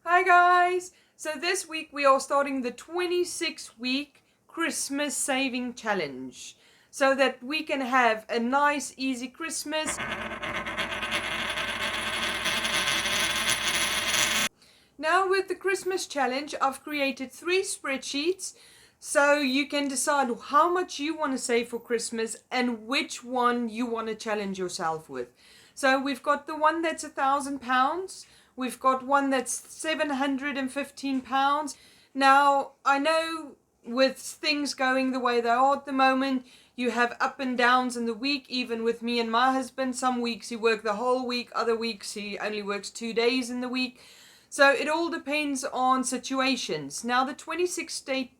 Hi guys! So this week we are starting the 26-week Christmas saving challenge so that we can have a nice easy Christmas. Now with the Christmas challenge I've created 3 spreadsheets so you can decide how much you want to save for Christmas and which one you want to challenge yourself with. So we've got the one that's £1,000. We've got one that's £715. Now, I know with things going the way they are at the moment, you have up and downs in the week, even with me and my husband. Some weeks he works the whole week, other weeks he only works 2 days in the week. So it all depends on situations. Now, the 26-day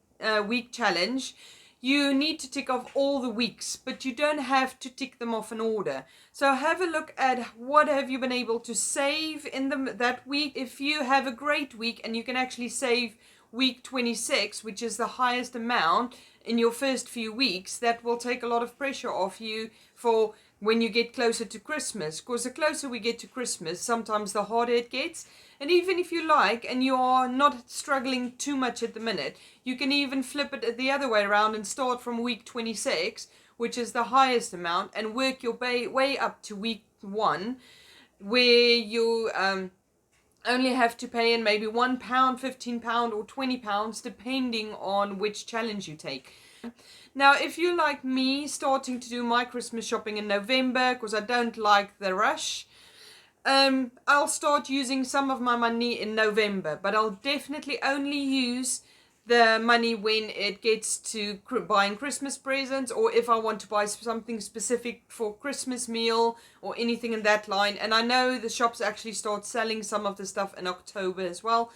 week challenge, you need to tick off all the weeks, but you don't have to tick them off in order. So have a look at what have you been able to save in that week. If you have a great week and you can actually save week 26, which is the highest amount in your first few weeks, that will take a lot of pressure off you for when you get closer to Christmas. Because the closer we get to Christmas, sometimes the harder it gets. And even if you like and you are not struggling too much at the minute, you can even flip it the other way around and start from week 26, which is the highest amount, and work your way up to week 1, where you only have to pay in maybe £1, £15 or £20, depending on which challenge you take. Now, if you like me starting to do my Christmas shopping in November, because I don't like the rush, I'll start using some of my money in November, but I'll definitely only use the money when it gets to buying Christmas presents, or if I want to buy something specific for Christmas meal or anything in that line. And I know the shops actually start selling some of the stuff in October as well.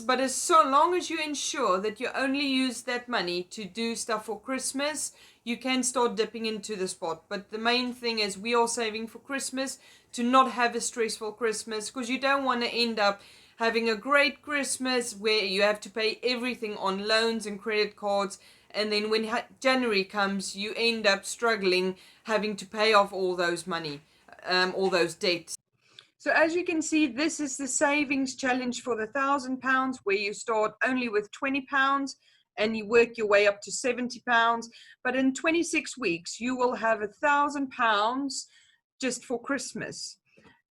But as so long as you ensure that you only use that money to do stuff for Christmas, you can start dipping into the spot. But the main thing is we are saving for Christmas to not have a stressful Christmas, because you don't want to end up having a great Christmas where you have to pay everything on loans and credit cards, and then when January comes you end up struggling having to pay off all those money, all those debts. So as you can see, this is the savings challenge for the £1,000, where you start only with £20 and you work your way up to £70. But in 26 weeks, you will have £1,000 just for Christmas.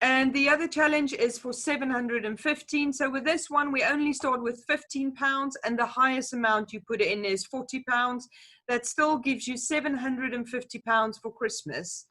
And the other challenge is for 715. So with this one, we only start with £15, and the highest amount you put in is £40. That still gives you £750 for Christmas.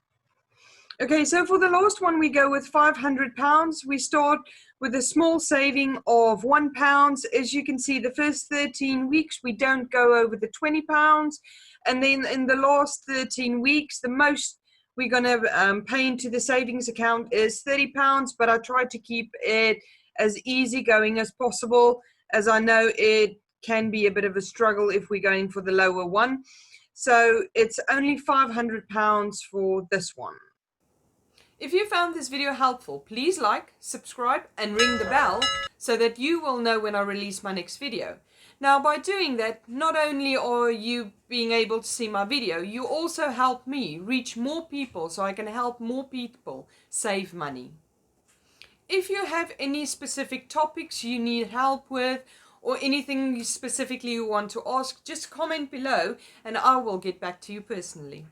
Okay, so for the last one, we go with £500. We start with a small saving of £1. As you can see, the first 13 weeks, we don't go over the £20. And then in the last 13 weeks, the most we're going to pay into the savings account is £30. But I try to keep it as easy going as possible, as I know it can be a bit of a struggle if we're going for the lower one. So it's only £500 for this one. If you found this video helpful, please like, subscribe and ring the bell so that you will know when I release my next video. Now, by doing that, not only are you being able to see my video, you also help me reach more people so I can help more people save money. If you have any specific topics you need help with, or anything specifically you want to ask, just comment below and I will get back to you personally.